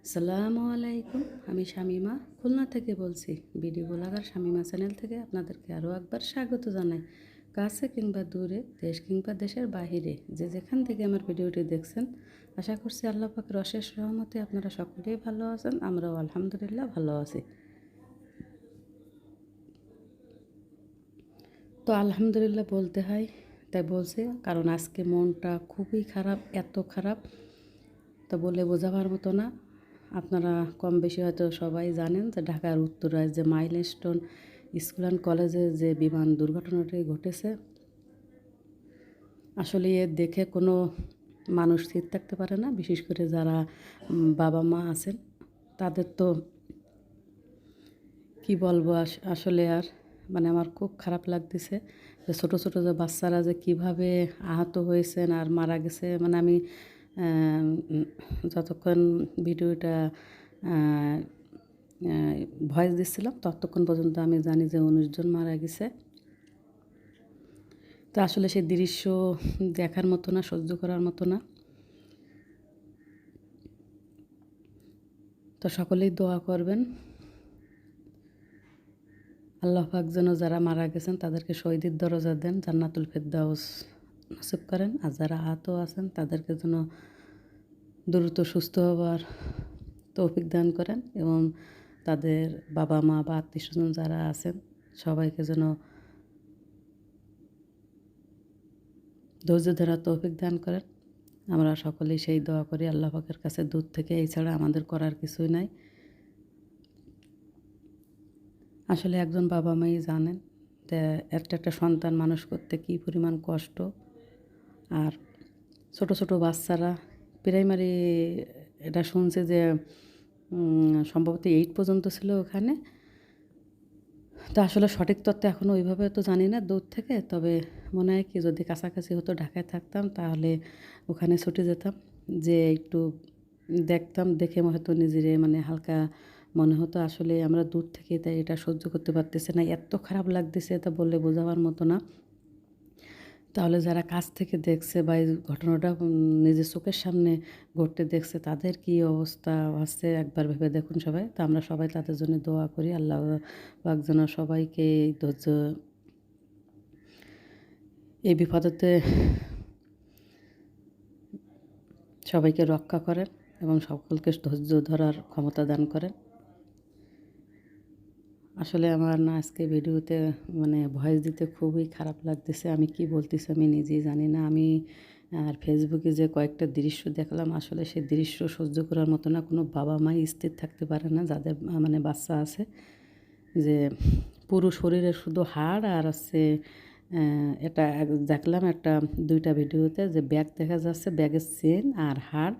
আসসালামু আলাইকুম। আমি শামিমা খুলনা থেকে বলছি। ভিডিও ব্লগার শামিমা চ্যানেল থেকে আপনাদেরকে আরও একবার স্বাগত জানাই। কাছে কিংবা দূরে, দেশ কিংবা দেশের বাহিরে যে যেখান থেকে আমার ভিডিওটি দেখছেন, আশা করছি আল্লাহ পাকের অশেষ রহমতে আপনারা সকলেই ভালো আছেন। আমরাও আলহামদুলিল্লাহ ভালো আছি। তো আলহামদুলিল্লাহ বলতে হয়, তাই বলছি কারণ আজকে মনটা খুবই খারাপ, এত খারাপ তা বলে বোঝাবার মতো না। আপনারা কম বেশি হয়তো সবাই জানেন যে ঢাকার উত্তরায় যে মাইলস্টোন স্কুল অ্যান্ড কলেজে যে বিমান দুর্ঘটনাটি ঘটেছে, আসলে এ দেখে কোনো মানুষ স্থির থাকতে পারে না। বিশেষ করে যারা বাবা মা আছেন তাদের তো কি বলবো, আসলে আর মানে আমার খুব খারাপ লাগতেছে যে ছোটো ছোটো যে বাচ্চারা যে কীভাবে আহত হয়েছেন আর মারা গেছে। মানে আমি যতক্ষণ ভিডিওটা ভয়েস দিচ্ছিলাম ততক্ষণ পর্যন্ত আমি জানি যে 19 জন মারা গেছে। তো আসলে সেই দৃশ্য দেখার মতো না, সহ্য করার মতো না। তো সকলেই দোয়া করবেন, আল্লাহ পাক যেন যারা মারা গেছেন তাদেরকে শহীদের দরজা দেন, জান্নাতুল ফেরদাউস নসিব করেন। আর যারা আহত আছেন তাদেরকে যেন দ্রুত সুস্থ হবার তৌফিক দান করেন এবং তাদের বাবা মা বা আত্মীয়স্বজন যারা আছেন সবাইকে যেন ধৈর্য ধরার তৌফিক দান করেন। আমরা সকলেই সেই দোয়া করি আল্লাহ পাকের কাছে, দূর থেকে। এছাড়া আমাদের করার কিছুই নাই। আসলে একজন বাবা মাই জানেন যে একটা একটা সন্তান মানুষ করতে কী পরিমাণ কষ্ট। আর ছোট ছোট বাচ্চারা প্রাইমারি, এটা শুনছে যে সম্ভবত 8 পর্যন্ত ছিল ওখানে। তো আসলে সঠিক তথ্য এখনও ওইভাবে তো জানি না দূর থেকে। তবে মনে হয় কি, যদি কাছাকাছি হতো, ঢাকায় থাকতাম, তাহলে ওখানে ছুটে যেতাম, যে একটু দেখতাম, দেখে হয়তো নিজেরে মানে হালকা মনে হতো। আসলে আমরা দূর থেকে তাই এটা সহ্য করতে পারতেছে না, এত খারাপ লাগতেছে, এটা বললে বোঝাবার মতো না। তাহলে যারা কাছ থেকে দেখছে বা এই ঘটনাটা নিজের চোখের সামনে ঘটতে দেখছে, তাদের কী অবস্থা হচ্ছে একবার ভেবে দেখুন সবাই। তো আমরা সবাই তাদের জন্য দোয়া করি, আল্লাহ পাক যেন সবাইকে এই ধৈর্য, এই বিপদেতে সবাইকে রক্ষা করেন এবং সকলকে ধৈর্য ধরার ক্ষমতা দান করেন। আসলে আমার না আজকে ভিডিওতে মানে ভয়েস দিতে খুবই খারাপ লাগতেছে। আমি কি বলতেছি আমি নিজেই জানি না। আমি আর ফেসবুকে যে কয়েকটা দৃশ্য দেখলাম, আসলে সেই দৃশ্য সহ্য করার মতো না। কোনো বাবা মাই স্থির থাকতে পারে না যাদের মানে বাচ্চা আছে, যে পুরো শরীরে শুধু হাড় আর হচ্ছে এটা দেখলাম একটা 2টা ভিডিওতে, যে ব্যাগ দেখা যাচ্ছে, ব্যাগের চেন আর হাড়,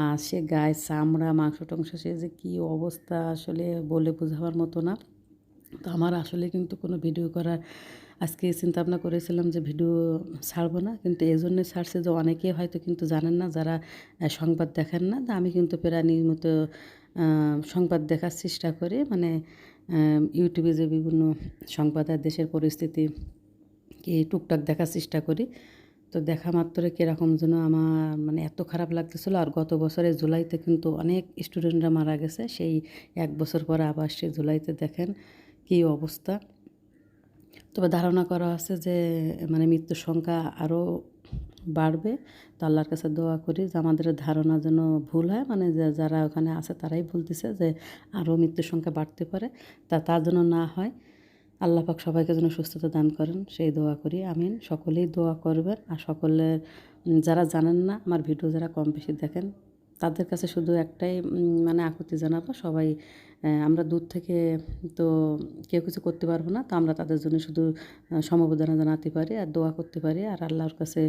আর সে গায়ে চামড়া মাংস টংস, সে যে কী অবস্থা আসলে বলে বোঝাবার মতো না। তো আমার আসলে কিন্তু কোনো ভিডিও করার আজকে চিন্তা ভাবনা করেছিলাম যে ভিডিও ছাড়বো না, কিন্তু এই জন্যে ছাড়ছে যে অনেকেই হয়তো কিন্তু জানেন না, যারা সংবাদ দেখেন না। তা আমি কিন্তু প্রায় নিয়মিত সংবাদ দেখার চেষ্টা করি, মানে ইউটিউবে যে বিভিন্ন সংবাদ আর দেশের পরিস্থিতি কি টুকটাক দেখার চেষ্টা করি। তো দেখা মাত্রই কীরকম যেন আমার মানে এত খারাপ লাগতেছিলো। আর গত বছরের জুলাইতে কিন্তু অনেক স্টুডেন্টরা মারা গেছে, সেই 1 বছর পরে আবার সেই জুলাইতে দেখেন কী অবস্থা। তবে ধারণা করা হচ্ছে যে মানে মৃত্যুর সংখ্যা আরও বাড়বে। তো আল্লাহর কাছে দোয়া করি যে আমাদের ধারণা যেন ভুল হয়, মানে যে যারা ওখানে আছে তারাই বলতেছে যে আরও মৃত্যুর সংখ্যা বাড়তে পারে, তার জন্য না হয়। আল্লাহ পাক সবাইকে যেন সুস্থতা দান করেন, সেই দোয়া করি। আমিন। সকলেই দোয়া করবেন। আর সকলের যারা জানেন না আমার ভিডিও, যারা কম বেশি দেখেন, তাদের কাছে শুধু একটাই মানে আকুতি জানাবো, সবাই আমরা দূর থেকে তো কেউ কিছু করতে পারবো না। তো আমরা তাদের জন্য শুধু সমবেদনা জানাতে পারি আর দোয়া করতে পারি। আর আল্লাহর কাছে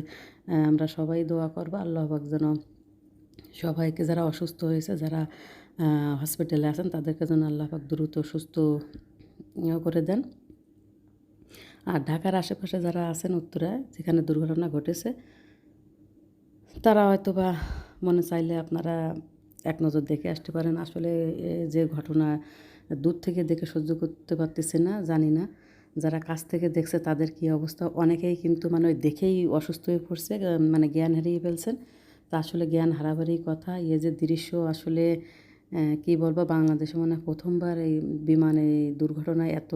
আমরা সবাই দোয়া করবো, আল্লাহ পাক যেন সবাইকে, যারা অসুস্থ হয়েছে, যারা হসপিটালে আছেন, তাদেরকে যেন আল্লাহ পাক দ্রুত সুস্থ করে দেন। আর ঢাকার আশেপাশে যারা আছেন উত্তরায়, যেখানে দুর্ঘটনা ঘটেছে, তারা হয়তো বা মনে চাইলে আপনারা এক নজর দেখে আসতে পারেন। আসলে যে ঘটনা দূর থেকে দেখে সহ্য করতে পারতেছে না, জানি না যারা কাছ থেকে দেখছে তাদের কী অবস্থা। অনেকেই কিন্তু মানে ওই দেখেই অসুস্থ হয়ে পড়ছে, মানে জ্ঞান হারিয়ে ফেলছেন। তা আসলে জ্ঞান হারাবারই কথা। যে দৃশ্য আসলে কী বলবো, বাংলাদেশে মনে হয় প্রথমবার এই বিমানে দুর্ঘটনায় এত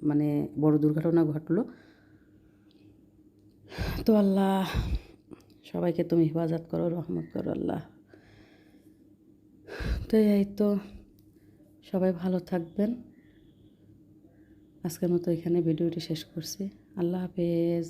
মানে বড় দুর্ঘটনা ঘটলো। তো আল্লাহ সবাইকে তুমি হেফাজত করো, রহমত করো আল্লাহ। তো এই তো, সবাই ভালো থাকবেন। আজকের মতো এখানে ভিডিওটি শেষ করছি। আল্লাহ হাফেজ।